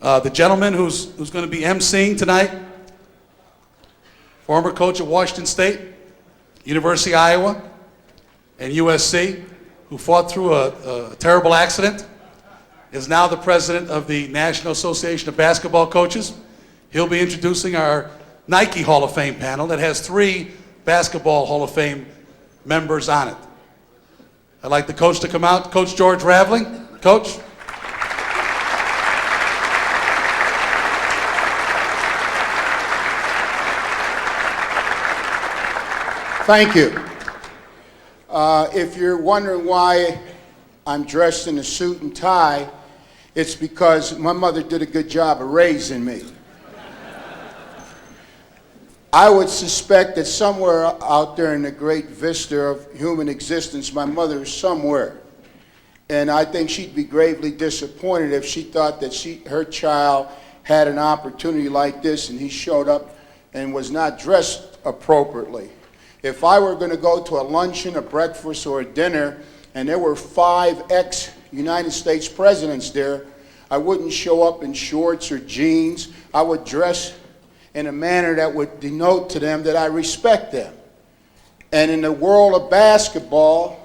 The gentleman who's going to be emceeing tonight, former coach at Washington State, University of Iowa, and USC, who fought through a terrible accident, is now the president of the National Association of Basketball Coaches. He'll be introducing our Nike Hall of Fame panel that has 3 Basketball Hall of Fame members on it. I'd like the coach to come out. Coach George Raveling. Coach. Thank you. If you're wondering why I'm dressed in a suit and tie, it's because my mother did a good job of raising me. I would suspect that somewhere out there in the great vista of human existence, my mother is somewhere. And I think she'd be gravely disappointed if she thought that her child had an opportunity like this and he showed up and was not dressed appropriately. If I were going to go to a luncheon, a breakfast, or a dinner, and there were 5 ex-United States presidents there, I wouldn't show up in shorts or jeans. I would dress in a manner that would denote to them that I respect them. And in the world of basketball,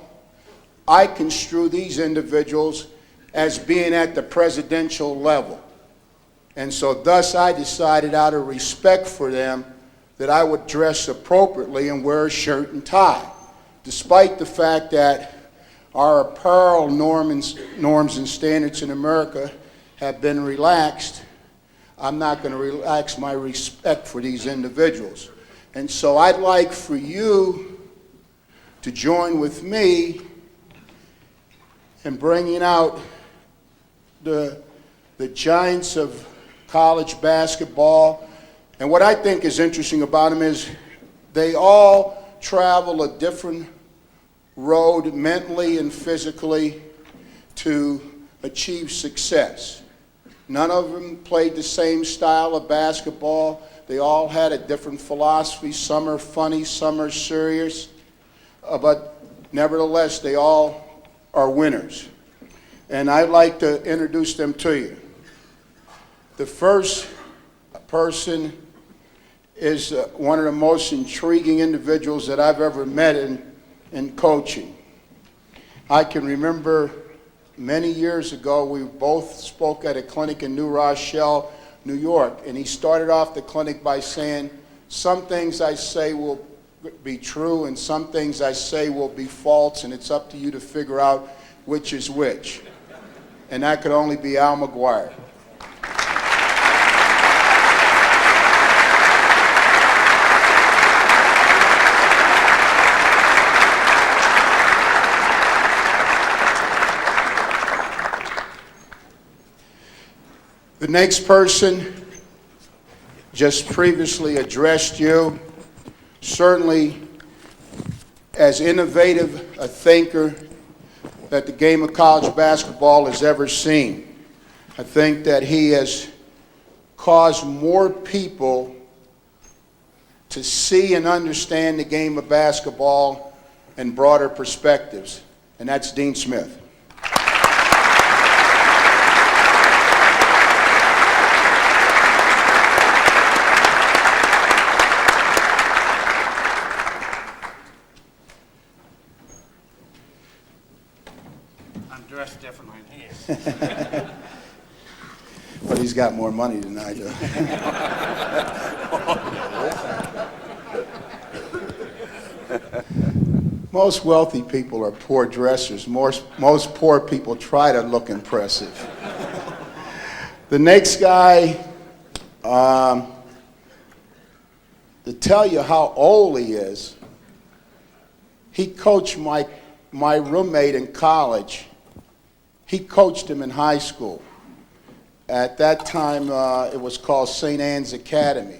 I construe these individuals as being at the presidential level. And so thus I decided out of respect for them that I would dress appropriately and wear a shirt and tie. Despite the fact that our apparel norms and standards in America have been relaxed, I'm not going to relax my respect for these individuals. And so I'd like for you to join with me in bringing out the giants of college basketball. And what I think is interesting about them is they all travel a different road mentally and physically to achieve success. None of them played the same style of basketball. They all had a different philosophy. Some are funny, some are serious. But nevertheless, they all are winners. And I'd like to introduce them to you. The first person is one of the most intriguing individuals that I've ever met in coaching. I can remember many years ago, we both spoke at a clinic in New Rochelle, New York, and he started off the clinic by saying, some things I say will be true and some things I say will be false, and it's up to you to figure out which is which. And that could only be Al McGuire. The next person just previously addressed you, certainly as innovative a thinker that the game of college basketball has ever seen. I think that he has caused more people to see and understand the game of basketball in broader perspectives, and that's Dean Smith. Dressed differently than he is. But he's got more money than I do. Most wealthy people are poor dressers. Most poor people try to look impressive. The next guy, to tell you how old he is, he coached my roommate in college. He coached him in high school. At that time, it was called St. Anne's Academy.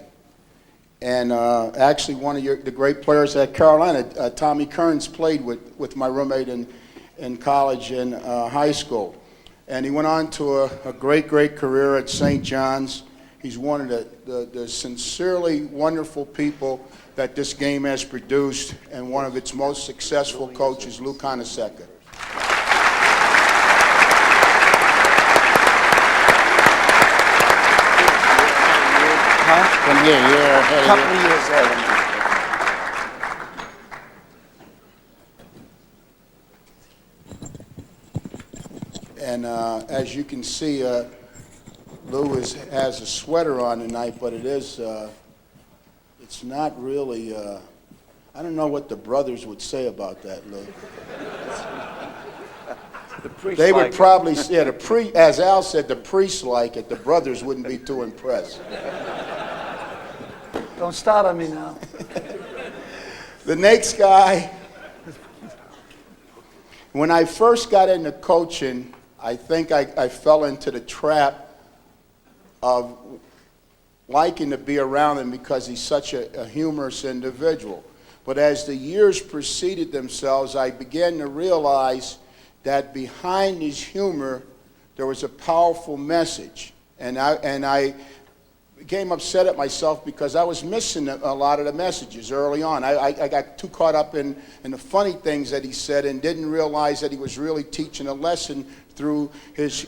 And actually, one of the great players at Carolina, Tommy Kearns, played with my roommate in college and high school. And he went on to a great career at St. John's. He's one of the sincerely wonderful people that this game has produced, and one of its most successful coaches, Lou Carnesecca. From here, you're ahead of Couple you. of years ahead. And as you can see, Lou has a sweater on tonight, but it's not really, I don't know what the brothers would say about that, Lou. The priest They would like it. probably, yeah, as Al said, the priests like it, the brothers wouldn't be too impressed. Don't start on me now. The next guy, when I first got into coaching, I think I fell into the trap of liking to be around him because he's such a humorous individual. But as the years preceded themselves, I began to realize that behind his humor, there was a powerful message. And I became upset at myself because I was missing a lot of the messages early on. I got too caught up in the funny things that he said and didn't realize that he was really teaching a lesson through his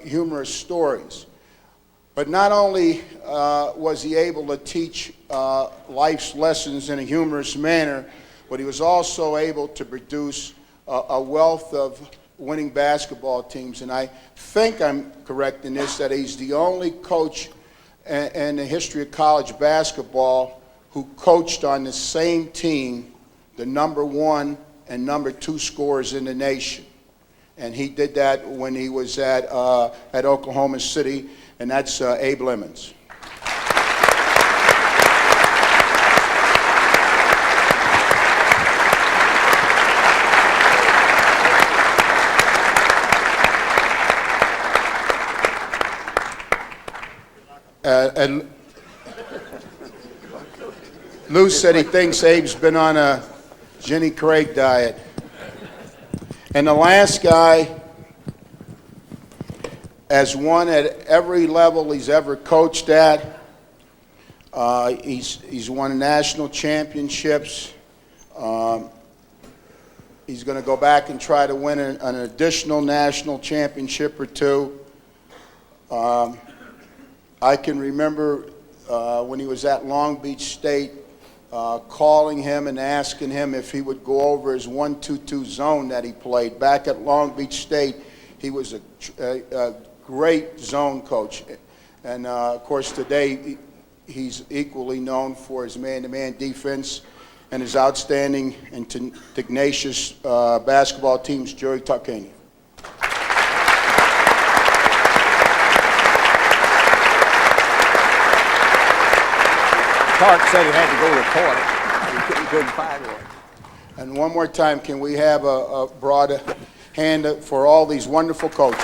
humorous stories. But not only was he able to teach life's lessons in a humorous manner, but he was also able to produce a wealth of winning basketball teams. And I think I'm correct in this, that he's the only coach in the history of college basketball who coached on the same team the number 1 and number 2 scorers in the nation. And he did that when he was at Oklahoma City, and that's Abe Lemons. And Lou said he thinks Abe's been on a Jenny Craig diet. And the last guy has won at every level he's ever coached at. He's won national championships. He's going to go back and try to win an additional national championship or two. I can remember when he was at Long Beach State, calling him and asking him if he would go over his 1-2-2 zone that he played. Back at Long Beach State, he was a great zone coach. And, of course, today he's equally known for his man-to-man defense and his outstanding and tenacious basketball teams, Jerry Tarkanian. Tark said he had to go report it. He couldn't find one. And one more time, can we have a broad hand for all these wonderful coaches?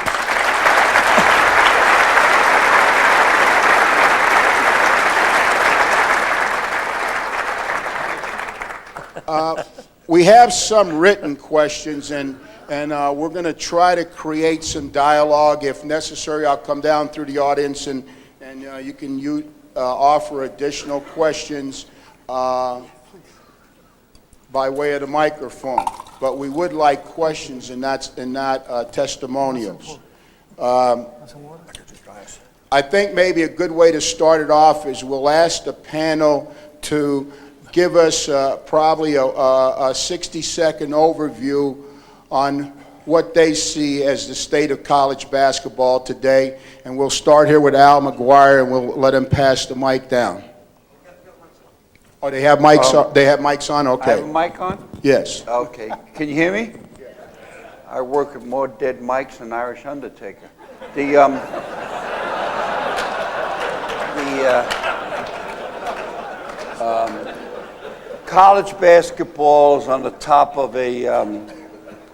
We have some written questions, and we're going to try to create some dialogue. If necessary, I'll come down through the audience, and you can offer additional questions by way of the microphone. But we would like questions and not testimonials. I think maybe a good way to start it off is we'll ask the panel to give us probably a 60-second overview on what they see as the state of college basketball today. And we'll start here with Al McGuire, and we'll let him pass the mic down. Oh, they have mics on? They have mics on? I Okay. have a mic on? Yes. Okay. Can you hear me? I work with more dead mics than Irish Undertaker. College basketball is on the top of a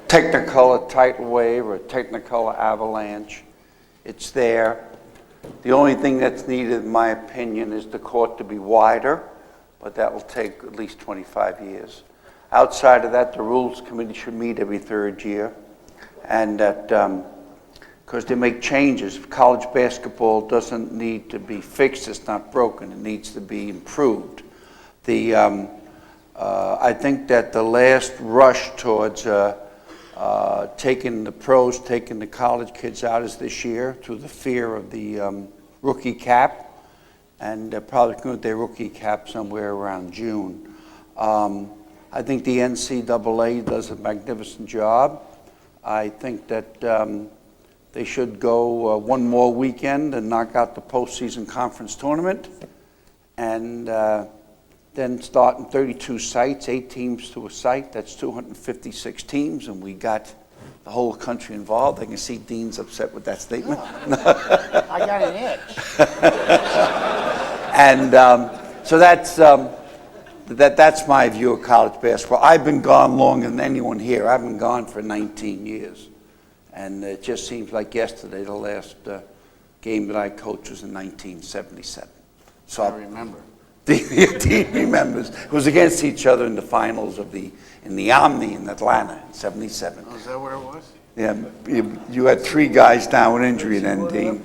Technicolor tidal wave or Technicolor avalanche. It's there. The only thing that's needed, in my opinion, is the court to be wider, but that will take at least 25 years. Outside of that, the Rules Committee should meet every third year, and that, because they make changes. College basketball doesn't need to be fixed, it's not broken, it needs to be improved. I think that the last rush towards taking the pros, taking the college kids out is this year through the fear of the rookie cap. and they're probably going to get their rookie cap somewhere around June. I think the NCAA does a magnificent job. I think that they should go one more weekend and knock out the postseason conference tournament, and then start in 32 sites, 8 teams to a site. That's 256 teams, and we got the whole country involved. I can see Dean's upset with that statement. I got an itch. And so that's my view of college basketball. I've been gone longer than anyone here. I've been gone for 19 years. And it just seems like yesterday the last game that I coached was in 1977. So I remember. Dean remembers. It was against each other in the finals in the Omni in Atlanta in 77. Oh, is that where it was? Yeah, you had 3 guys down with injury then, Dean.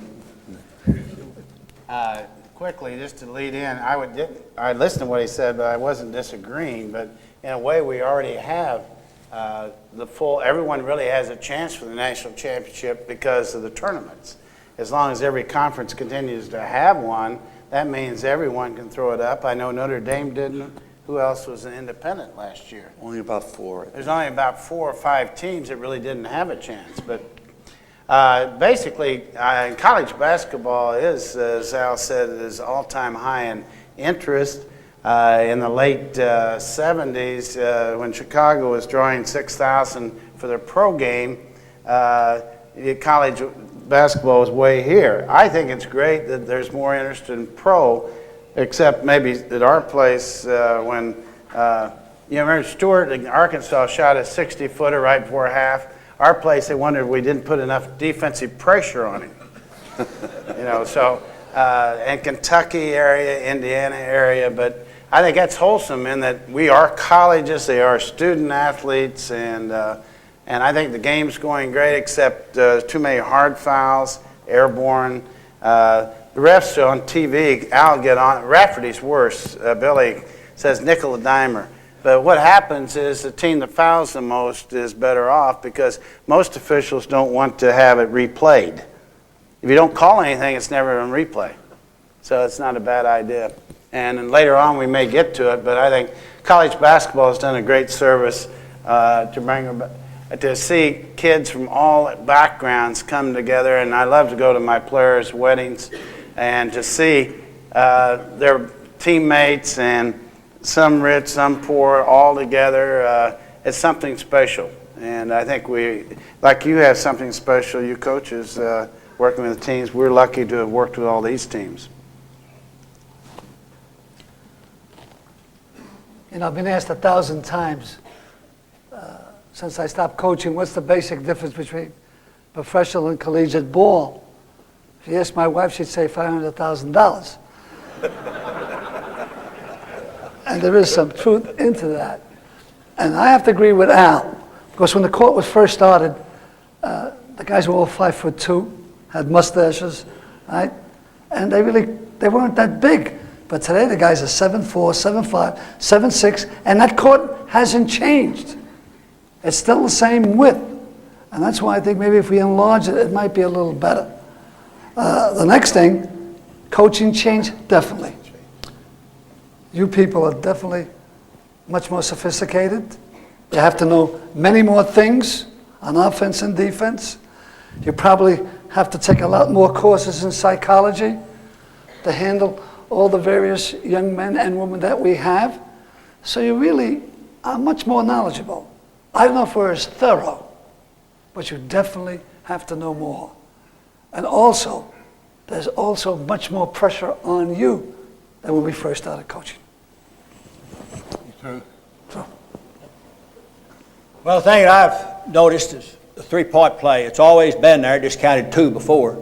Quickly, just to lead in, I listened to what he said, but I wasn't disagreeing. But in a way, we already have everyone really has a chance for the national championship because of the tournaments. As long as every conference continues to have one, that means everyone can throw it up. I know Notre Dame didn't. Who else was an independent last year? Only about 4. There's only about 4 or 5 teams that really didn't have a chance. But basically, college basketball is, as Al said, is all-time high in interest. In the late 70s, when Chicago was drawing 6,000 for their pro game, college basketball was way here. I think it's great that there's more interest in pro, except maybe at our place when, you remember Stewart in Arkansas shot a 60-footer right before half. Our place, they wondered if we didn't put enough defensive pressure on him. And Kentucky area, Indiana area, but I think that's wholesome in that we are colleges, they are student athletes, and I think the game's going great, except too many hard fouls, airborne. The refs on TV, I'll get on it. Rafferty's worse. Billy says nickel a dimer. But what happens is the team that fouls the most is better off because most officials don't want to have it replayed. If you don't call anything, it's never on replay. So it's not a bad idea. And then later on we may get to it, but I think college basketball has done a great service to see kids from all backgrounds come together. And I love to go to my players' weddings and to see their teammates and some rich, some poor, all together. It's something special. And I think like you have something special, you coaches working with the teams. We're lucky to have worked with all these teams. I've been asked 1,000 times since I stopped coaching, what's the basic difference between professional and collegiate ball? If you ask my wife, she'd say $500,000. And there is some truth into that. And I have to agree with Al, because when the court was first started, the guys were all 5'2", had mustaches, right? And they weren't that big. But today the guys are 7'4", 7'5", 7'6", and that court hasn't changed. It's still the same width. And that's why I think maybe if we enlarge it, it might be a little better. The next thing, coaching change, definitely. You people are definitely much more sophisticated. You have to know many more things on offense and defense. You probably have to take a lot more courses in psychology to handle all the various young men and women that we have. So you really are much more knowledgeable. I don't know if we're as thorough, but you definitely have to know more. And also, there's also much more pressure on you than when we first started coaching. True. So, Well, the thing I've noticed is the three-point play. It's always been there, just counted 2 before.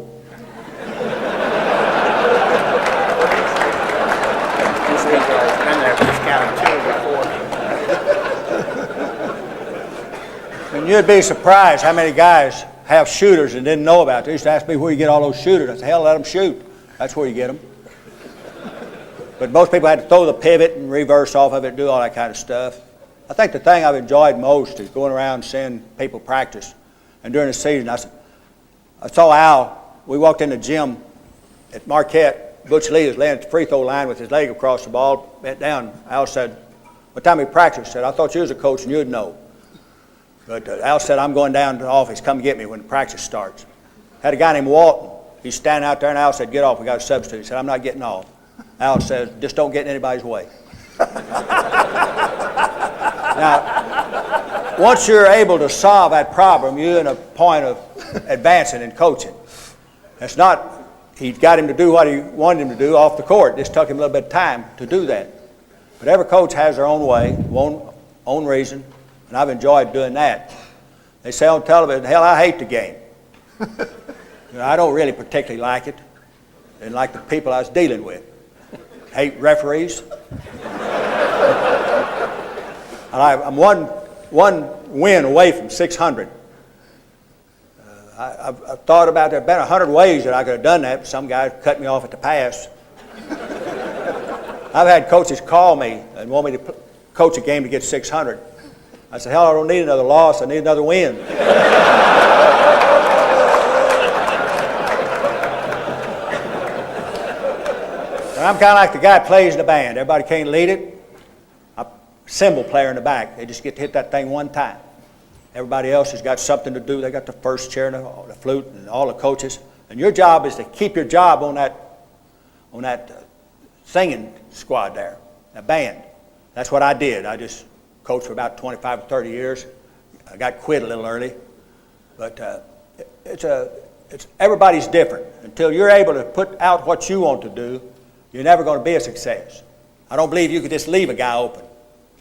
And you'd be surprised how many guys have shooters and didn't know about it. They used to ask me where you get all those shooters. I said, hell, let them shoot. That's where you get them. But most people had to throw the pivot and reverse off of it, do all that kind of stuff. I think the thing I've enjoyed most is going around and seeing people practice. And during the season, I saw Al. We walked in the gym at Marquette, Butch Lee was laying at the free throw line with his leg across the ball, bent down. Al said, "What time we practice?" I said, "I thought you was a coach and you'd know." But Al said, "I'm going down to the office. Come get me when practice starts." Had a guy named Walton. He's standing out there, and Al said, "Get off. We got a substitute." He said, "I'm not getting off." Al said, "Just don't get in anybody's way." Now, once you're able to solve that problem, you're in a point of advancing in coaching. It's not, he got him to do what he wanted him to do off the court. It just took him a little bit of time to do that. But every coach has their own way, own reason, and I've enjoyed doing that. They say on television, hell, I hate the game. I don't really particularly like it. Didn't like the people I was dealing with. Hate referees. And I'm one win away from 600. I've thought about there have been 100 ways that I could have done that, but some guys cut me off at the pass. I've had coaches call me and want me to coach a game to get 600. I said, hell, I don't need another loss. I need another win. I'm kind of like the guy who plays in the band. Everybody can't lead it. I'm a cymbal player in the back. They just get to hit that thing one time. Everybody else has got something to do. They got the first chair and the flute and all the coaches. And your job is to keep your job on that singing squad there, that band. That's what I did. I just coached for about 25 or 30 years. I got quit a little early. But it's everybody's different. Until you're able to put out what you want to do, you're never going to be a success. I don't believe you could just leave a guy open.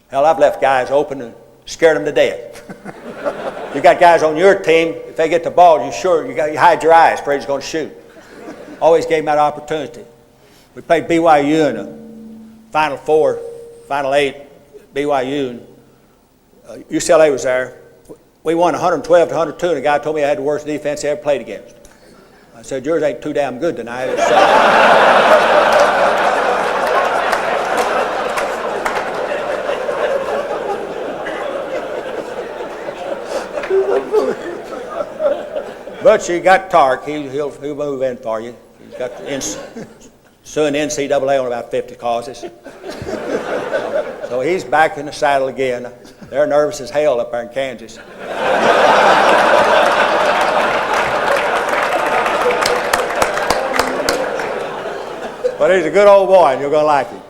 Hell, I've left guys open and scared them to death. You got guys on your team, if they get the ball, you hide your eyes, afraid he's going to shoot. Always gave them that opportunity. We played BYU in the Final Four, Final Eight, BYU, and UCLA was there. We won 112 to 102, and the guy told me I had the worst defense he ever played against. I said, yours ain't too damn good tonight. But you got Tark. He'll move in for you. He's got suing the NCAA on about 50 causes. So he's back in the saddle again. They're nervous as hell up there in Kansas. But he's a good old boy, and you're going to like him.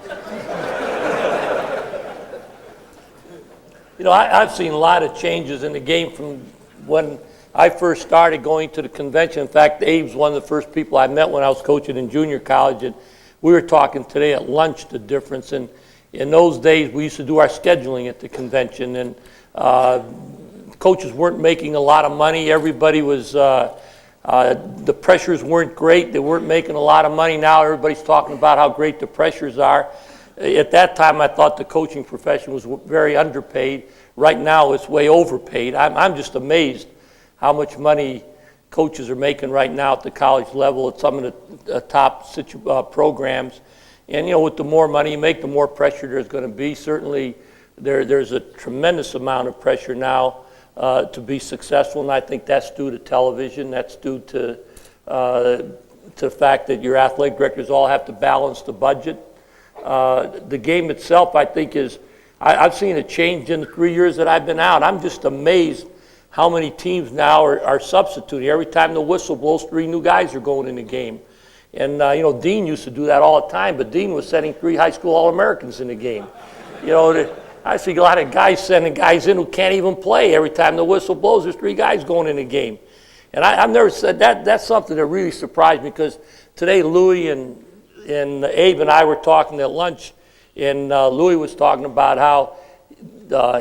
You know, I've seen a lot of changes in the game from when I first started going to the convention. In fact, Abe's one of the first people I met when I was coaching in junior college, and we were talking today at lunch the difference. And in those days, we used to do our scheduling at the convention, and coaches weren't making a lot of money. Everybody was, the pressures weren't great. They weren't making a lot of money. Now everybody's talking about how great the pressures are. At that time, I thought the coaching profession was very underpaid. Right now, it's way overpaid. I'm just amazed how much money coaches are making right now at the college level at some of the top programs. And, you know, with the more money you make, the more pressure there's going to be. Certainly, there's a tremendous amount of pressure now to be successful, and I think that's due to television. That's due to the fact that your athletic directors all have to balance the budget. The game itself, I think, I've seen a change in the 3 years that I've been out. I'm just amazed how many teams now are substituting. Every time the whistle blows, 3 new guys are going in the game. And, you know, Dean used to do that all the time, but Dean was sending 3 high school All-Americans in the game. You know, I see a lot of guys sending guys in who can't even play. Every time the whistle blows, there's 3 guys going in the game. And I've never said that. That's something that really surprised me, because today Louis and Abe and I were talking at lunch, and Louis was talking about how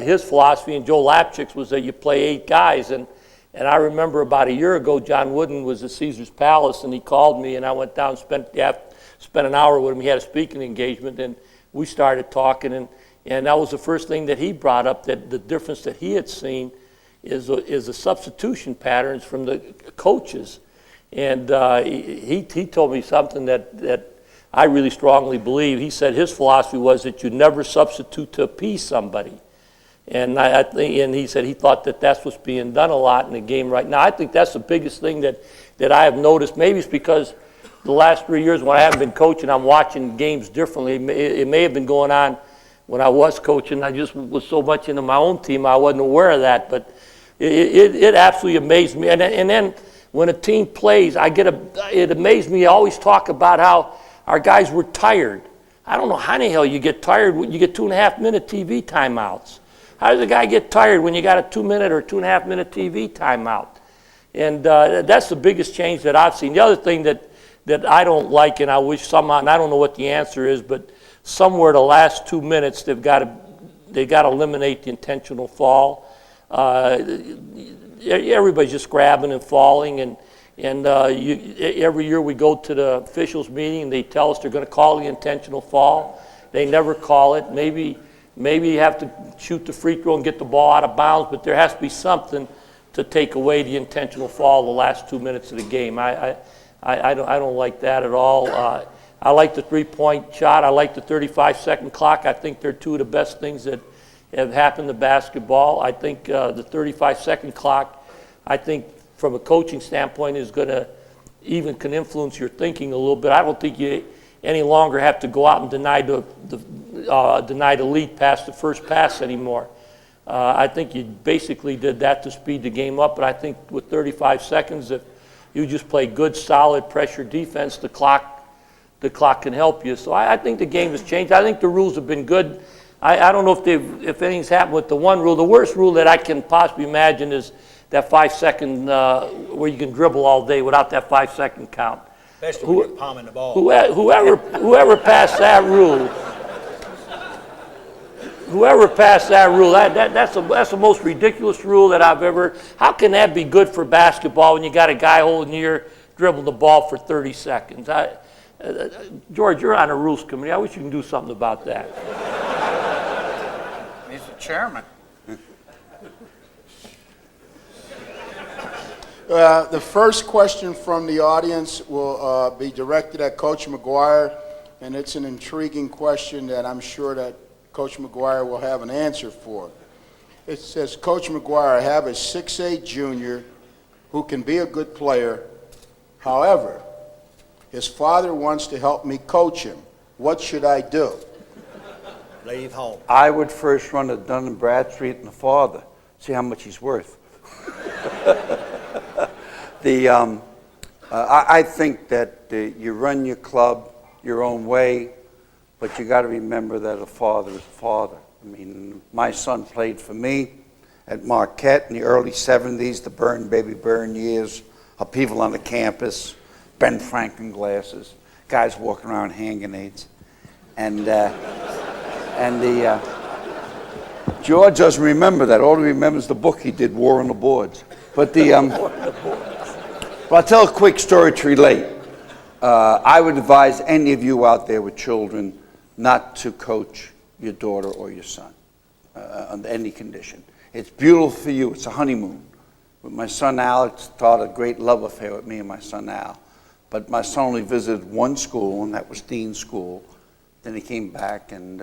his philosophy, and Joe Lapchick's, was that you play 8 guys. And I remember about a year ago, John Wooden was at Caesar's Palace, and he called me, and I went down and spent an hour with him. He had a speaking engagement, and we started talking, and that was the first thing that he brought up, that the difference that he had seen is the substitution patterns from the coaches. And he told me something that I really strongly believe. He said his philosophy was that you never substitute to appease somebody. And and he said he thought that that's what's being done a lot in the game right now. I think that's the biggest thing that I have noticed. Maybe it's because the last 3 years when I haven't been coaching, I'm watching games differently. It may have been going on when I was coaching. I just was so much into my own team, I wasn't aware of that. But it absolutely amazed me. And then when a team plays, it amazed me. I always talk about how our guys were tired. I don't know how the hell you get tired when you get 2.5-minute TV timeouts. How does a guy get tired when you got a 2-minute or 2.5-minute TV timeout? And that's the biggest change that I've seen. The other thing that I don't like, and I wish somehow, and I don't know what the answer is, but somewhere the last 2 minutes they've got to eliminate the intentional fall. Everybody's just grabbing and falling, and every year we go to the officials meeting and they tell us they're going to call the intentional fall. They never call it. Maybe you have to shoot the free throw and get the ball out of bounds, but there has to be something to take away the intentional fall the last 2 minutes of the game. I don't like that at all. I like the three-point shot. I like the 35-second clock. I think they're two of the best things that have happened to basketball. I think the 35-second clock, I think from a coaching standpoint, is going to even can influence your thinking a little bit. I don't think you any longer have to go out and deny the lead past the first pass anymore. I think you basically did that to speed the game up, but I think with 35 seconds, if you just play good, solid pressure defense, the clock can help you. So I think the game has changed. I think the rules have been good. I don't know if anything's happened with the one rule. The worst rule that I can possibly imagine is that 5-second where you can dribble all day without that 5-second count. Especially when you're palming the ball. Whoever passed that rule, that's the most ridiculous rule that I've ever. How can that be good for basketball when you got a guy holding your dribbling the ball for 30 seconds? George, you're on a rules committee. I wish you can do something about that. He's the chairman. The first question from the audience will be directed at Coach McGuire, and it's an intriguing question that I'm sure that Coach McGuire will have an answer for. It says, Coach McGuire, I have a 6'8" junior who can be a good player. However, his father wants to help me coach him. What should I do? Leave home. I would first run to Dun & Bradstreet and the father, see how much he's worth. I think that you run your club your own way, but you got to remember that a father is a father. I mean, my son played for me at Marquette in the early 70s, the baby Byrne years, upheaval on the campus, Ben Franklin glasses, guys walking around hand grenades. George doesn't remember that. All he remembers the book he did, War on the Boards. But I'll tell a quick story to relate. I would advise any of you out there with children not to coach your daughter or your son under any condition. It's beautiful for you. It's a honeymoon. With my son Alex, started a great love affair with me and my son Al. But my son only visited one school, and that was Dean's School. Then he came back and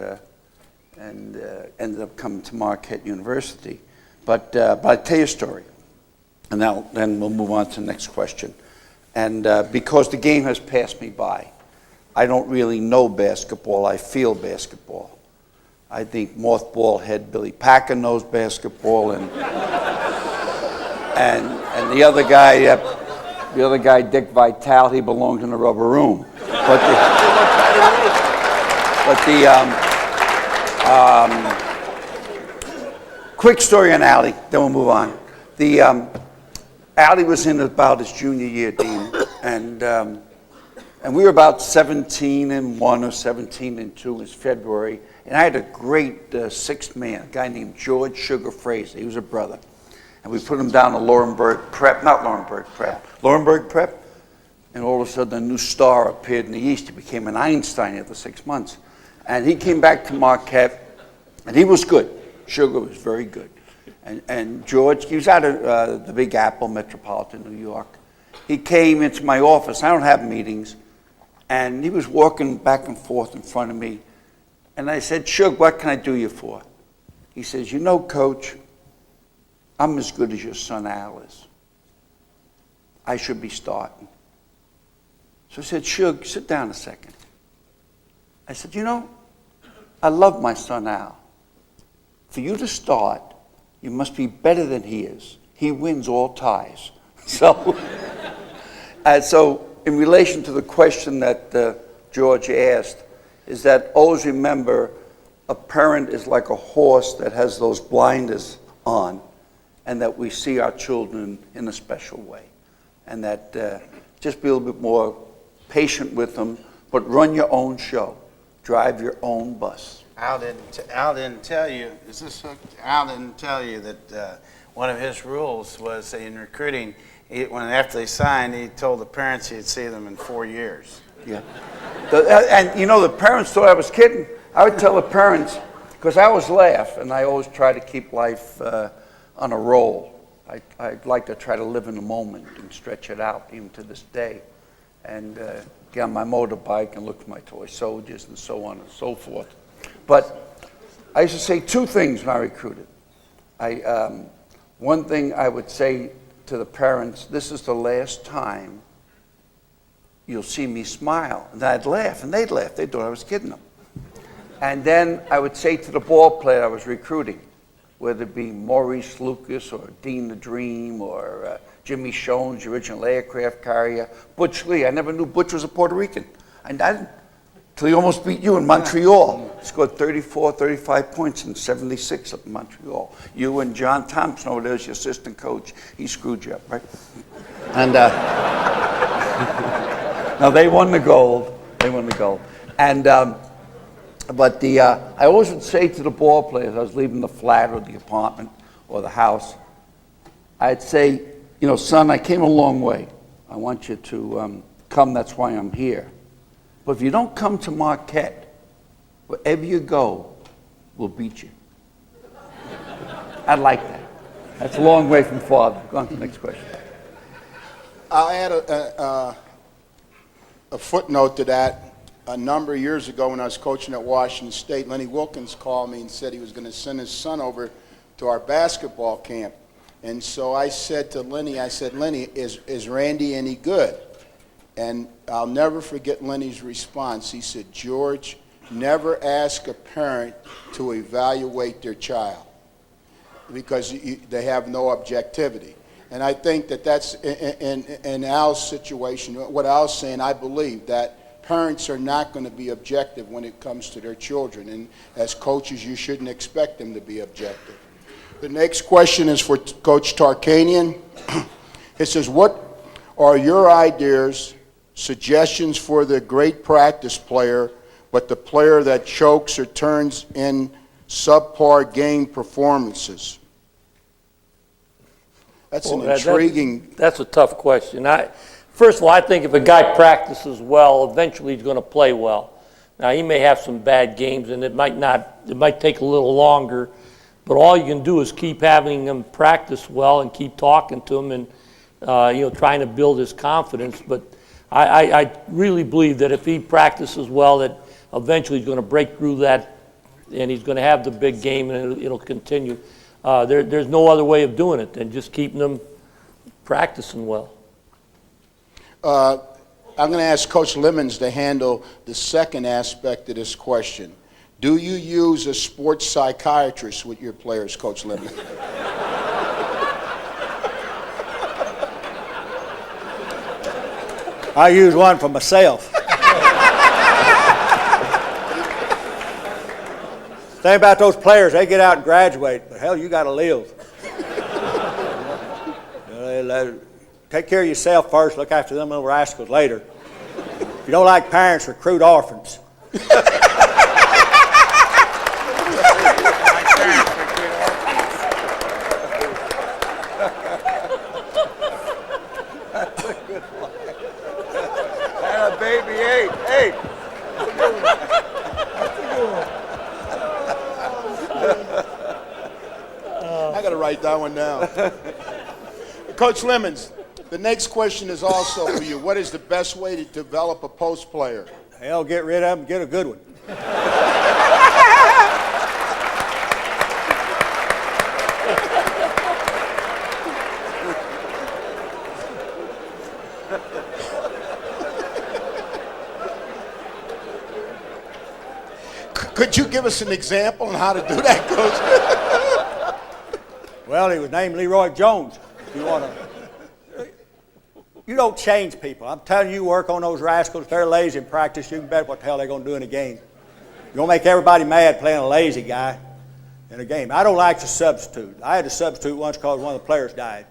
ended up coming to Marquette University. But I'll tell you a story, and then we'll move on to the next question. And because the game has passed me by, I don't really know basketball. I feel basketball. I think mothball head Billy Packer knows basketball, and the other guy, Dick Vitale, he belongs in the rubber room. Quick story on Allie, then we'll move on. Allie was in about his junior year, Dean, and we were about 17-1 or 17-2 in February, and I had a great sixth man, a guy named George Sugar Fraser. He was a brother, and we put him down to Laurinburg Prep, and all of a sudden a new star appeared in the East. He became an Einstein after 6 months, and he came back to Marquette, and he was good. Sugar was very good. And George, he was out of the Big Apple, Metropolitan New York. He came into my office. I don't have meetings. And he was walking back and forth in front of me. And I said, Sugar, what can I do you for? He says, you know, Coach, I'm as good as your son Al is. I should be starting. So I said, Shug, sit down a second. I said, you know, I love my son Al. For you to start, you must be better than he is. He wins all ties. So in relation to the question that George asked, is that always remember a parent is like a horse that has those blinders on, and that we see our children in a special way. And that just be a little bit more patient with them, but run your own show. Drive your own bus. Al didn't tell you, is this hooked? Al didn't tell you that one of his rules was in recruiting, after they signed, he told the parents he'd see them in 4 years. Yeah. And you know, the parents thought I was kidding. I would tell the parents, because I always laugh, and I always try to keep life on a roll. I'd like to try to live in the moment and stretch it out, even to this day. And get on my motorbike and look for my toy soldiers and so on and so forth. But I used to say two things when I recruited. One thing I would say to the parents, this is the last time you'll see me smile. And I'd laugh, and they'd laugh. They thought I was kidding them. And then I would say to the ball player I was recruiting, whether it be Maurice Lucas or Dean the Dream or Jimmy Shones, the original aircraft carrier, Butch Lee. I never knew Butch was a Puerto Rican. I didn't, till he almost beat you in Montreal. He scored 34, 35 points in 76 up in Montreal. You and John Thompson over there as your assistant coach, he screwed you up, right? And no, they won the gold. They won the gold. And but I always would say to the ball players, I was leaving the flat or the apartment or the house, I'd say, you know, son, I came a long way. I want you to come, that's why I'm here. But if you don't come to Marquette, wherever you go, we'll beat you. I like that. That's a long way from father. Go on to the next question. I'll add a footnote to that. A number of years ago when I was coaching at Washington State, Lenny Wilkins called me and said he was going to send his son over to our basketball camp. And so I said to Lenny, Lenny, is Randy any good? And I'll never forget Lenny's response. He said, George, never ask a parent to evaluate their child because they have no objectivity. And I think that that's in Al's situation, what Al's saying, I believe that parents are not going to be objective when it comes to their children. And as coaches, you shouldn't expect them to be objective. The next question is for Coach Tarkanian. It says, what are your ideas, suggestions for the great practice player, but the player that chokes or turns in subpar game performances? That's an intriguing... That's a tough question. First of all, I think if a guy practices well, eventually he's going to play well. Now, he may have some bad games, and it might take a little longer, but all you can do is keep having him practice well and keep talking to him and, trying to build his confidence. But I really believe that if he practices well, that eventually he's going to break through that, and he's going to have the big game, and it'll continue. There's no other way of doing it than just keeping them practicing well. I'm going to ask Coach Lemons to handle the second aspect of this question. Do you use a sports psychiatrist with your players, Coach Lemons? I use one for myself. Thing about those players, they get out and graduate, but hell, you got to live. Take care of yourself first, look after them little rascals later. If you don't like parents, recruit orphans. Baby, hey. I got to write that one down. Coach Lemons, the next question is also for you. What is the best way to develop a post player? Hell, get rid of them, get a good one. Could you give us an example on how to do that, Coach? Well, he was named Leroy Jones. If you want to, you don't change people. I'm telling you, work on those rascals. If they're lazy in practice, you can bet what the hell they're going to do in a game. You're going to make everybody mad playing a lazy guy in a game. I don't like to substitute. I had to substitute once because one of the players died.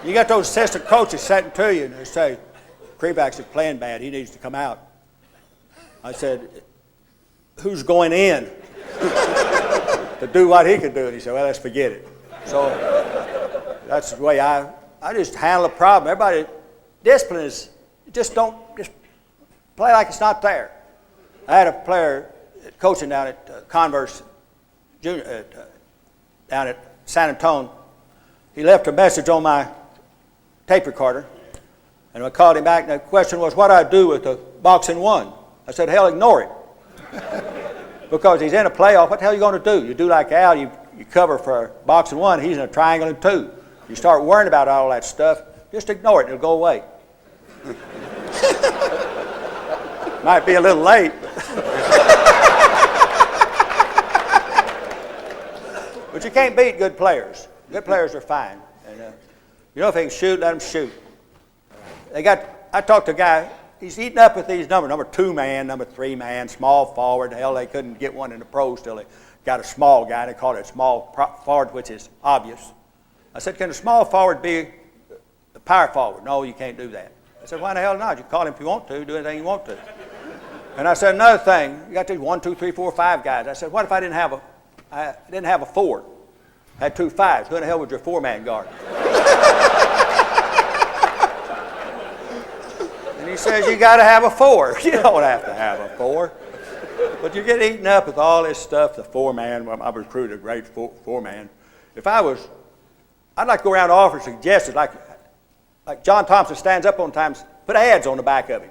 You got those assistant coaches sitting to you, and they say, Kreebacks is playing bad. He needs to come out. I said, who's going in to do what he could do? And he said, well, let's forget it. So that's the way I just handle a problem. Everybody, discipline is, just play like it's not there. I had a player coaching down at Converse Junior, down at San Antonio. He left a message on my tape recorder, and I called him back, and the question was, what do I do with the boxing one? I said, hell, ignore it. Because he's in a playoff, what the hell are you going to do? You do like Al, you cover for boxing one, he's in a triangle and two. You start worrying about all that stuff, just ignore it, it'll go away. Might be a little late. But you can't beat good players. Good players are fine. And, you know, if they can shoot, let them shoot. I talked to a guy, he's eating up with these numbers, number 2 man, number 3 man, small forward. Hell, they couldn't get one in the pros till they got a small guy. They called it a small forward, which is obvious. I said, can a small forward be a power forward? No, you can't do that. I said, why the hell not? You call him if you want to, do anything you want to. And I said, another thing, you got these 1, 2, 3, 4, 5 guys. I said, what if I didn't have a 4? I had 2 5s. Who in the hell would your 4-man guard? And he says, you got to have a 4. You don't have to have a 4. But you get eaten up with all this stuff, the 4-man. I recruited a great 4-man. I'd like to go around and offer suggestions, like John Thompson stands up on times, put ads on the back of him.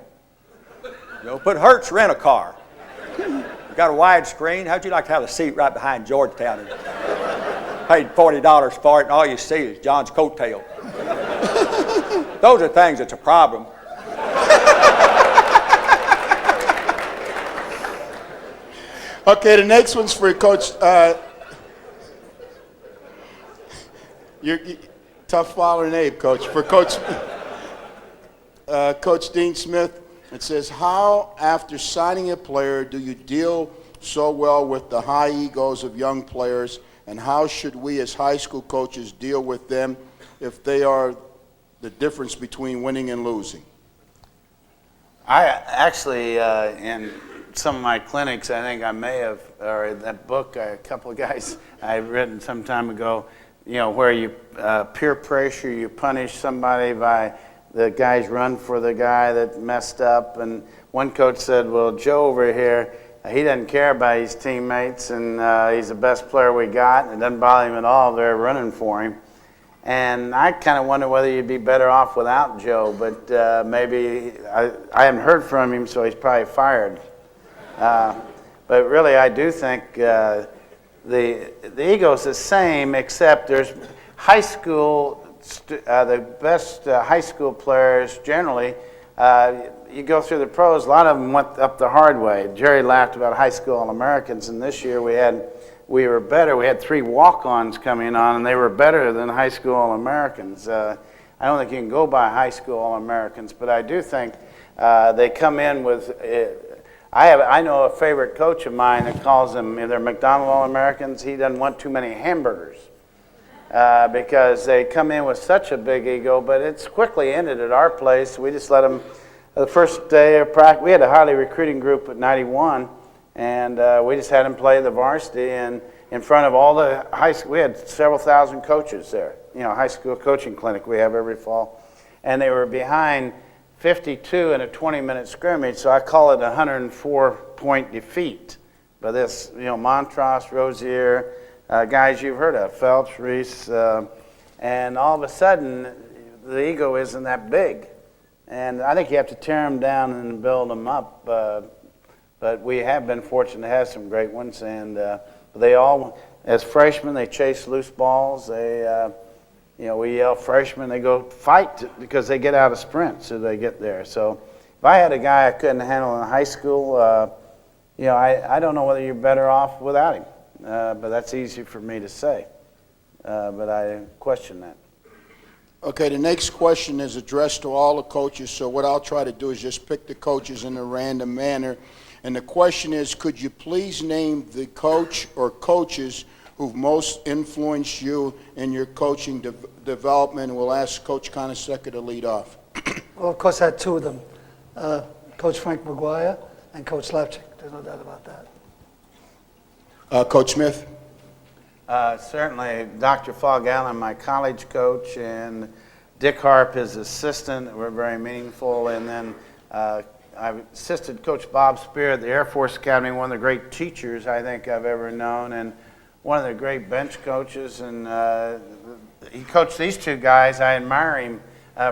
You know, put Hertz rent-a-car. You got a wide screen. How'd you like to have a seat right behind Georgetown? And paid $40 for it, and all you see is John's coattail. Those are things that's a problem. Okay, the next one's for Coach. You're tough following Abe, Coach. For Coach Dean Smith, it says, how, after signing a player, do you deal so well with the high egos of young players, and how should we as high school coaches deal with them if they are the difference between winning and losing? I actually, in some of my clinics, I think I may have, or in that book, a couple of guys I've written some time ago, you know, where you peer pressure, you punish somebody by the guys run for the guy that messed up. And one coach said, well, Joe over here, he doesn't care about his teammates, and he's the best player we got, and it doesn't bother him at all. They're running for him. And I kind of wonder whether you'd be better off without Joe, but maybe I haven't heard from him, so he's probably fired. But really, I do think the ego's the same, except there's high school, the best high school players generally, you go through the pros, a lot of them went up the hard way. Jerry laughed about high school All-Americans, and this year we were better. We had 3 walk-ons coming on, and they were better than high school All-Americans. I don't think you can go by high school All-Americans, but I do think they come in with. I know a favorite coach of mine that calls them, if they're McDonald All-Americans, he doesn't want too many hamburgers because they come in with such a big ego, but it's quickly ended at our place. We just let them, the first day of practice, we had a highly recruiting group at 91, and we just had them play the varsity, and in front of all the high school, we had several thousand coaches there, you know, high school coaching clinic we have every fall, and they were behind 52 in a 20-minute scrimmage, so I call it a 104-point defeat. But this, you know, Montross, Rozier, guys you've heard of, Phelps, Reese, and all of a sudden, the ego isn't that big. And I think you have to tear them down and build them up. But we have been fortunate to have some great ones, and they all, as freshmen, they chase loose balls. They, you know, we yell freshmen, they go fight because they get out of sprints, so they get there. So I had a guy I couldn't handle in high school, I don't know whether you're better off without him. But that's easy for me to say. But I question that. Okay, the next question is addressed to all the coaches, so what I'll try to do is just pick the coaches in a random manner. And the question is, could you please name the coach or coaches who've most influenced you in your coaching development? And we'll ask Coach Carnesecca to lead off. Well, of course, I had two of them, Coach Frank McGuire and Coach Lepchick. There's no doubt about that. Coach Smith? Certainly, Dr. Fogg Allen, my college coach, and Dick Harp, his assistant, were very meaningful. And then I assisted Coach Bob Spear at the Air Force Academy, one of the great teachers I think I've ever known, and one of the great bench coaches. And he coached these two guys. I admire him.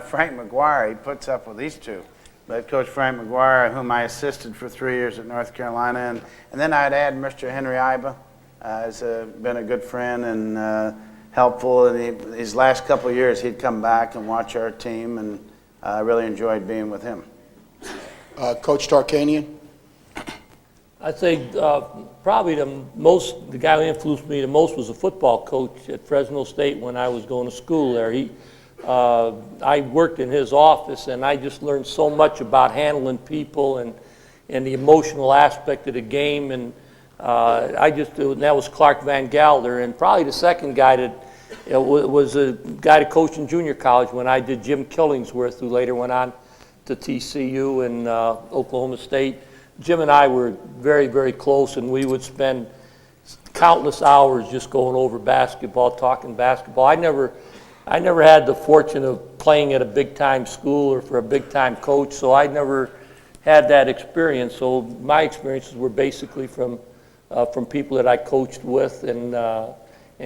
Frank McGuire, he puts up with these two. But Coach Frank McGuire, whom I assisted for 3 years at North Carolina. And then I'd add Mr. Henry Iba. Has been a good friend and helpful. And his last couple of years, he'd come back and watch our team, and I really enjoyed being with him. Coach Tarkanian? I'd say probably the guy who influenced me the most was a football coach at Fresno State when I was going to school there. I worked in his office, and I just learned so much about handling people and the emotional aspect of the game. And that was Clark Van Gelder. And probably the second guy that was a guy that coached in junior college when I did, Jim Killingsworth, who later went on to TCU and Oklahoma State. Jim and I were very, very close, and we would spend countless hours just going over basketball, talking basketball. I never had the fortune of playing at a big-time school or for a big-time coach, so I never had that experience. So my experiences were basically from people that I coached with and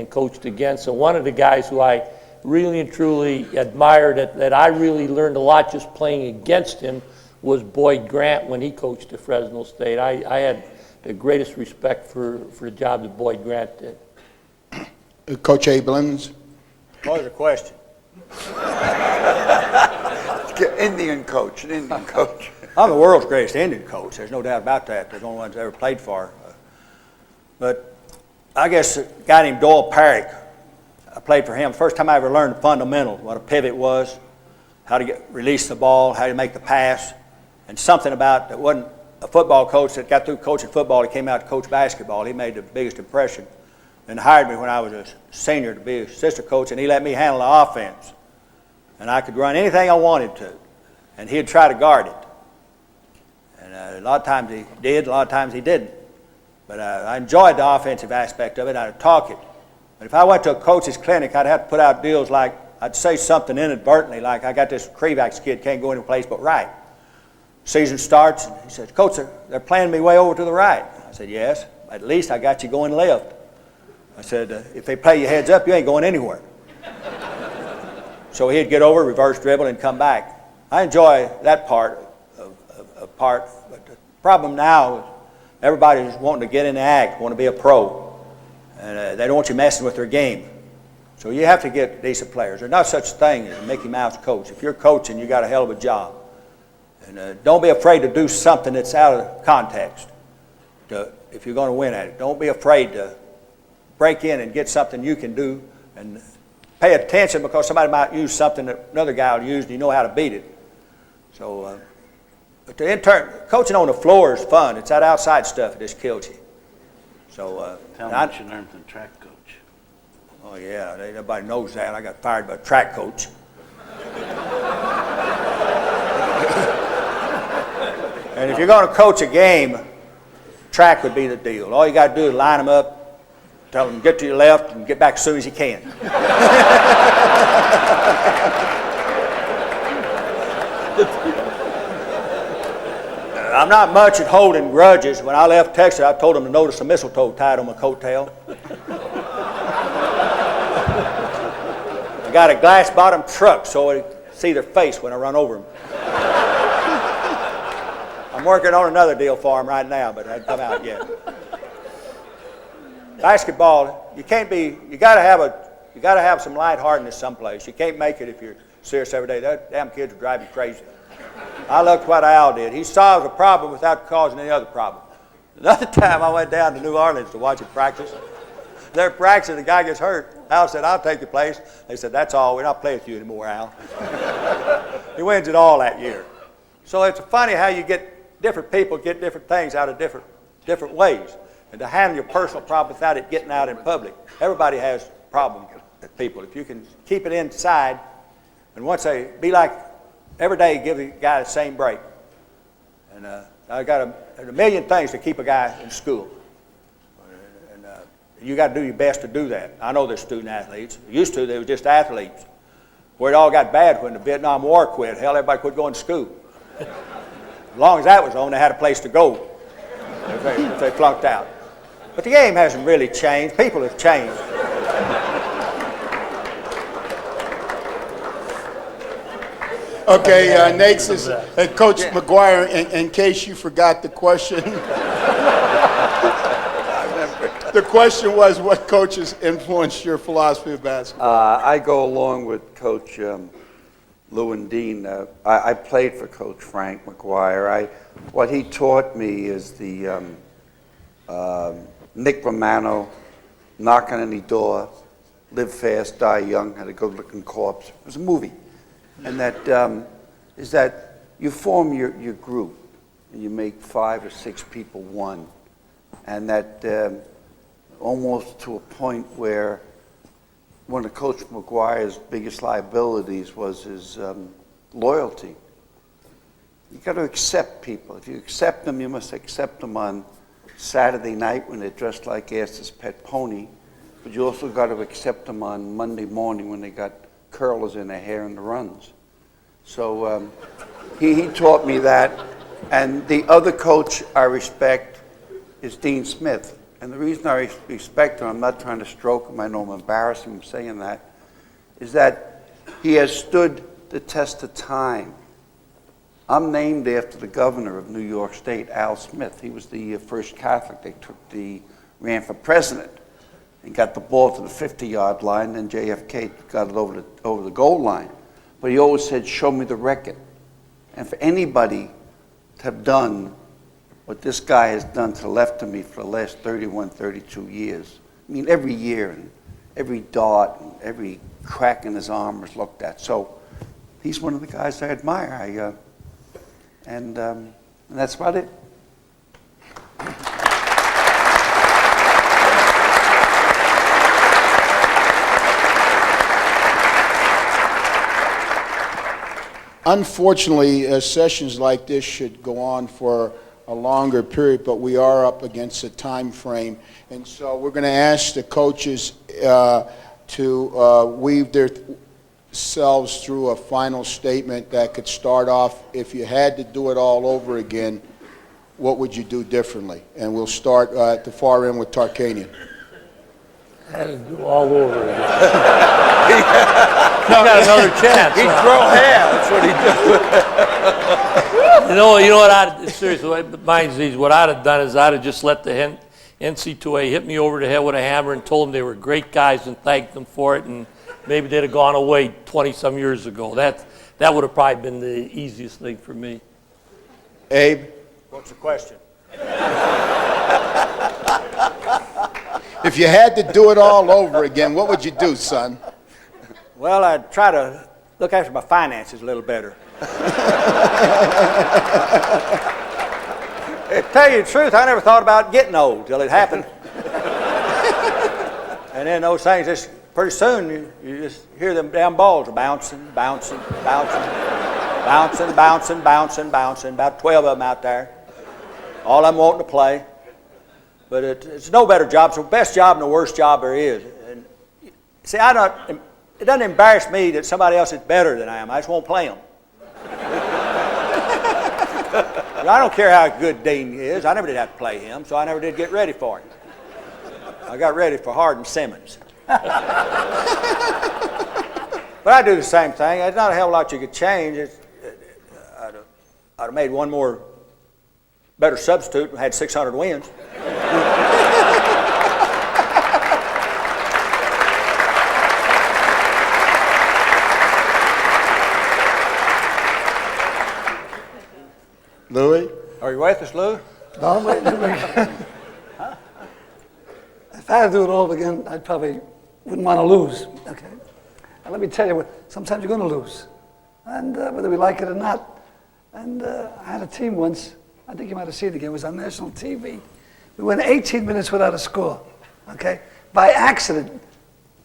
coached against. So one of the guys who I really and truly admired that I really learned a lot just playing against him was Boyd Grant when he coached at Fresno State. I had the greatest respect for the job that Boyd Grant did. Coach Abe Lemons? What was the question? An Indian coach. I'm the world's greatest Indian coach. There's no doubt about that. They're the only ones I ever played for. But I guess a guy named Doyle Parrick, I played for him. First time I ever learned the fundamentals, what a pivot was, how to release the ball, how to make the pass, and something about that wasn't a football coach that got through coaching football. He came out to coach basketball. He made the biggest impression and hired me when I was a senior to be assistant coach, and he let me handle the offense. And I could run anything I wanted to, and he'd try to guard it. And a lot of times he did, a lot of times he didn't. But I enjoyed the offensive aspect of it. I'd talk it. But if I went to a coach's clinic, I'd have to put out deals like I'd say something inadvertently, like I got this Krevax kid can't go any place but right. Season starts, and he says, Coach, they're playing me way over to the right. I said, yes, at least I got you going left. I said, if they play you heads up, you ain't going anywhere. So he'd get over, reverse dribble, and come back. I enjoy that part but the problem now is everybody's wanting to get in the act, want to be a pro, and they don't want you messing with their game. So you have to get decent players. There's not such a thing as a Mickey Mouse coach. If you're coaching, you got a hell of a job. And don't be afraid to do something that's out of context if you're going to win at it. Don't be afraid to break in and get something you can do, and pay attention because somebody might use something that another guy will use and you know how to beat it. So, but coaching on the floor is fun. It's that outside stuff that just kills you. So, Tell me what you learned from the track coach. Oh yeah, everybody knows that. I got fired by a track coach. And if you're going to coach a game, track would be the deal. All you got to do is line them up, tell them get to your left and get back as soon as you can. I'm not much at holding grudges. When I left Texas, I told them to notice a mistletoe tied on my coattail. I got a glass-bottom truck so I see their face when I run over them. I'm working on another deal for them right now, but it hasn't come out yet. Basketball, you got to have some lightheartedness someplace. You can't make it if you're serious every day. That damn kids will drive you crazy. I looked what Al did. He solved a problem without causing any other problem. Another time I went down to New Orleans to watch him practice. They're practicing, the guy gets hurt. Al said, I'll take your place. They said, that's all, we're not playing with you anymore, Al. He wins it all that year. So it's funny how you get different people get different things out of different ways. And to handle your personal problem without it getting out in public. Everybody has problems with people. If you can keep it inside, and once they be like, every day give the guy the same break. And I got a million things to keep a guy in school. You got to do your best to do that. I know they're student athletes. Used to, they were just athletes. Where it all got bad when the Vietnam War quit. Hell, everybody quit going to school. As long as that was on, they had a place to go if they flunked out. But the game hasn't really changed. People have changed. Okay, Nate says, Coach McGuire, in case you forgot the question, the question was, what coaches influenced your philosophy of basketball? I go along with Coach Lou and Dean. I played for Coach Frank McGuire. What he taught me is the Nick Romano, knock on any door, live fast, die young, had a good-looking corpse. It was a movie. And that is that you form your group, and you make 5 or 6 people one. And that almost to a point where one of Coach McGuire's biggest liabilities was his loyalty. You got to accept people. If you accept them, you must accept them on Saturday night when they're dressed like Astor's pet pony, but you also got to accept them on Monday morning when they got curlers in their hair and the runs. So he taught me that. And the other coach I respect is Dean Smith. And the reason I respect him, I'm not trying to stroke him, I know I'm embarrassing him saying that, is that he has stood the test of time. I'm named after the governor of New York State, Al Smith. He was the first Catholic they ran for president and got the ball to the 50-yard line, and JFK got it over the goal line. But he always said, show me the record. And for anybody to have done what this guy has done to the left of me for the last 31, 32 years, I mean, every year and every dart and every crack in his arm was looked at. So he's one of the guys I admire. And that's about it. Unfortunately, sessions like this should go on for a longer period, but we are up against a time frame. And so we're going to ask the coaches to weave themselves through a final statement that could start off, if you had to do it all over again, what would you do differently? And we'll start at the far end with Tarkanian. I had to do all over again. He got another chance. He'd grow hair, that's what he'd do. You know what seriously, what reminds me, what I'd have done is I'd have just let the NC2A hit me over the head with a hammer and told them they were great guys and thanked them for it, and maybe they'd have gone away 20-some years ago. That would have probably been the easiest thing for me. Abe? What's the question? If you had to do it all over again, what would you do, son? Well, I'd try to look after my finances a little better. To tell you the truth, I never thought about getting old till it happened. And then those things, just pretty soon, you just hear them damn balls bouncing, bouncing, bouncing, bouncing, bouncing, bouncing, bouncing. About 12 of them out there. All of them wanting to play. But it's no better job. It's the best job and the worst job there is. And see, it doesn't embarrass me that somebody else is better than I am. I just won't play them. I don't care how good Dean is. I never did have to play him, so I never did get ready for him. I got ready for Hardin Simmons. But I do the same thing. There's not a hell of a lot you could change. I'd have made one more better substitute and had 600 wins. you with us, Lou? No, wait. If I had to do it all again, I probably wouldn't want to lose. Okay. And let me tell you what, sometimes you're going to lose. And whether we like it or not. And I had a team once, I think you might have seen it again, it was on national TV. We went 18 minutes without a score, okay? By accident.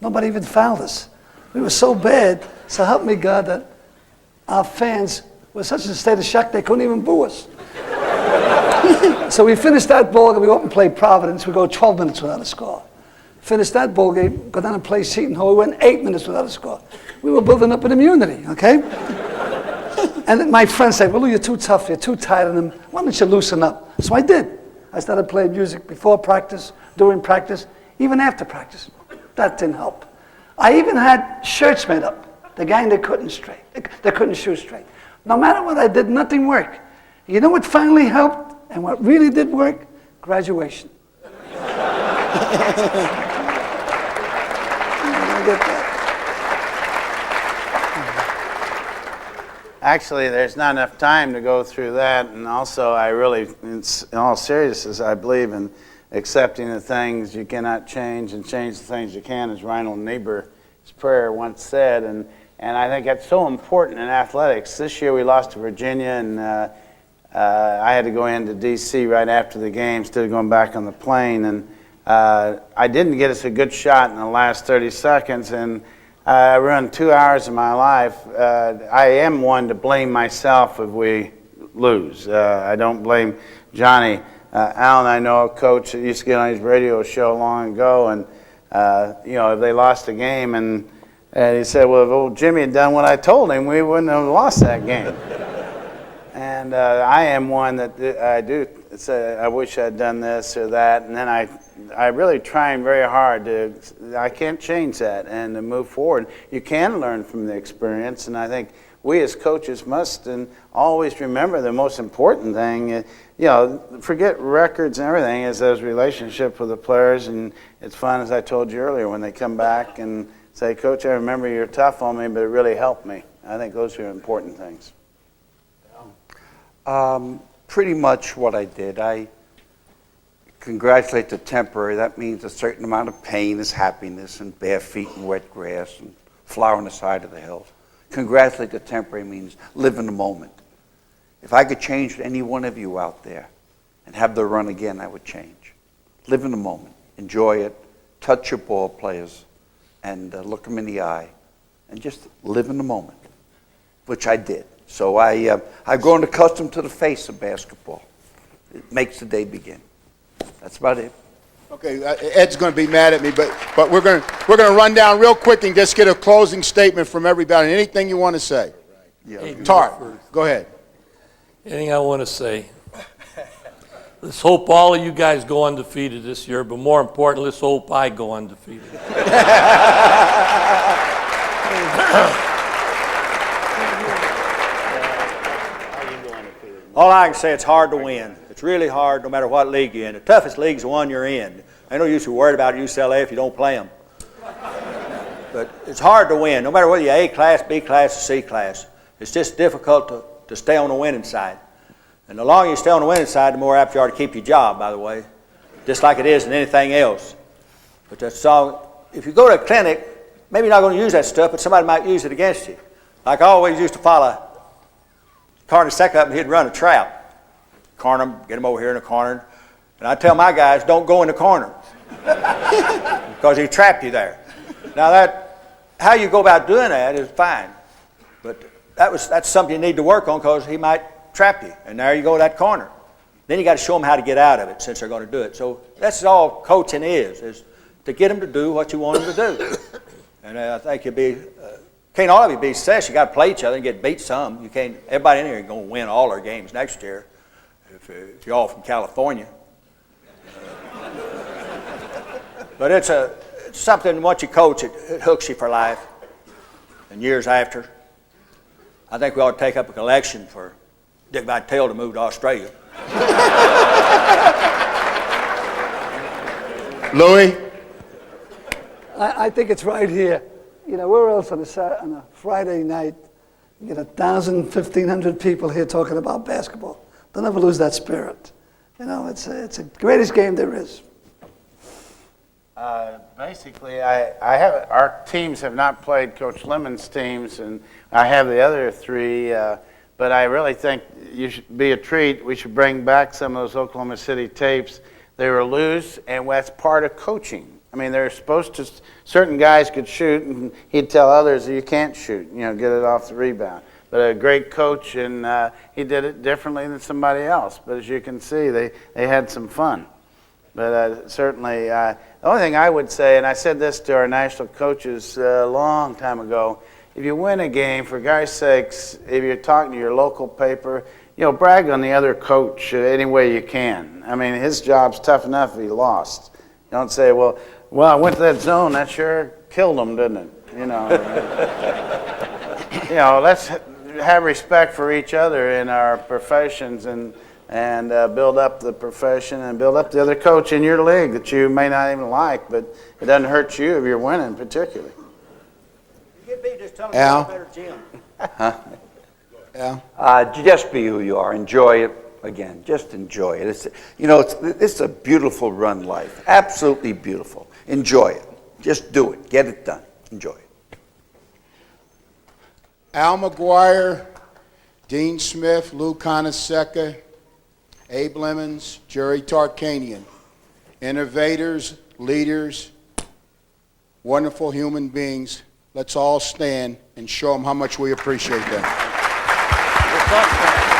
Nobody even fouled us. We were so bad, so help me God, that our fans were such a state of shock they couldn't even boo us. So we finished that ball game, we go up and play Providence, we go 12 minutes without a score. Finished that ball game, go down and play Seton Hall, we went 8 minutes without a score. We were building up an immunity, okay? And then my friend said, well, Lou, you're too tough, you're too tight on them, why don't you loosen up? So I did. I started playing music before practice, during practice, even after practice. That didn't help. I even had shirts made up, the gang that couldn't shoot straight. No matter what I did, nothing worked. You know what finally helped and what really did work? Graduation. Actually, there's not enough time to go through that, and also I really, in all seriousness, I believe in accepting the things you cannot change and change the things you can, as Reinhold Niebuhr's prayer once said, and I think that's so important in athletics. This year we lost to Virginia, and I had to go into D.C. right after the game instead of going back on the plane, and I didn't get us a good shot in the last 30 seconds, and I ruined 2 hours of my life. I am one to blame myself if we lose. I don't blame Johnny. Alan, I know a coach that used to get on his radio show long ago, and if they lost a game, and he said, well, if old Jimmy had done what I told him, we wouldn't have lost that game. And I am one that I do say, I wish I'd done this or that, and then I really trying very hard I can't change that, and to move forward. You can learn from the experience, and I think we as coaches must and always remember the most important thing, forget records and everything, is those relationships with the players, and it's fun, as I told you earlier, when they come back and say, Coach, I remember you're tough on me, but it really helped me. I think those are important things. Pretty much what I did. I congratulate the temporary. That means a certain amount of pain is happiness, and bare feet in wet grass and flower on the side of the hill. Congratulate the temporary means live in the moment. If I could change any one of you out there and have the run again, I would change. Live in the moment. Enjoy it. Touch your ball players and look them in the eye and just live in the moment, which I did. So I've grown accustomed to the face of basketball. It makes the day begin. That's about it. Okay, Ed's going to be mad at me, but we're going to run down real quick and just get a closing statement from everybody. Anything you want to say? Yeah. Hey, Tart, go ahead. Anything I want to say? Let's hope all of you guys go undefeated this year, but more important, let's hope I go undefeated. All I can say, it's hard to win. It's really hard no matter what league you're in. The toughest league's the one you're in. I know you're worried about UCLA if you don't play them. But it's hard to win, no matter whether you're A class, B class, or C class. It's just difficult to stay on the winning side. And the longer you stay on the winning side, the more apt you are to keep your job, by the way, just like it is in anything else. But that's all. If you go to a clinic, maybe you're not going to use that stuff, but somebody might use it against you. Like I always used to follow Carnesecca up, and he'd run a trap. Corner him, get him over here in the corner. And I tell my guys, don't go in the corner because he'd trap you there. Now how you go about doing that is fine, but that's something you need to work on because he might trap you, and there you go, that corner. Then you got to show them how to get out of it since they're going to do it. So that's all coaching is to get them to do what you want them to do. And I think can't all of you be successful. You got to play each other and get beat some. You can't. Everybody in here ain't going to win all their games next year if you're all from California. But it's something. Once you coach, it hooks you for life. And years after, I think we ought to take up a collection for Dick Vitale to move to Australia. Louis? I think it's right here. Where else on a Friday night you get 1,000, 1,500 people here talking about basketball? They'll never lose that spirit. You know, it's the greatest game there is. Basically, our teams have not played Coach Lemon's teams, and I have the other three, but I really think you should be a treat. We should bring back some of those Oklahoma City tapes. They were loose, and that's part of coaching. I mean, they're supposed to, certain guys could shoot, and he'd tell others, you can't shoot, get it off the rebound. But a great coach, and he did it differently than somebody else. But as you can see, they had some fun. But certainly, the only thing I would say, and I said this to our national coaches a long time ago, if you win a game, for guys' sakes, if you're talking to your local paper, brag on the other coach any way you can. I mean, his job's tough enough if he lost. Don't say, well, I went to that zone, that sure killed him, didn't it? Let's have respect for each other in our professions and build up the profession and build up the other coach in your league that you may not even like, but it doesn't hurt you if you're winning particularly. You get me, just tell me Al? you're a better gym. Al? Just be who you are. Enjoy it. Again, just enjoy it. It's a beautiful run life. Absolutely beautiful. Enjoy it. Just do it. Get it done. Enjoy it. Al McGuire, Dean Smith, Lou Carnesecca, Abe Lemons, Jerry Tarkanian. Innovators, leaders, wonderful human beings. Let's all stand and show them how much we appreciate them. Good luck, man.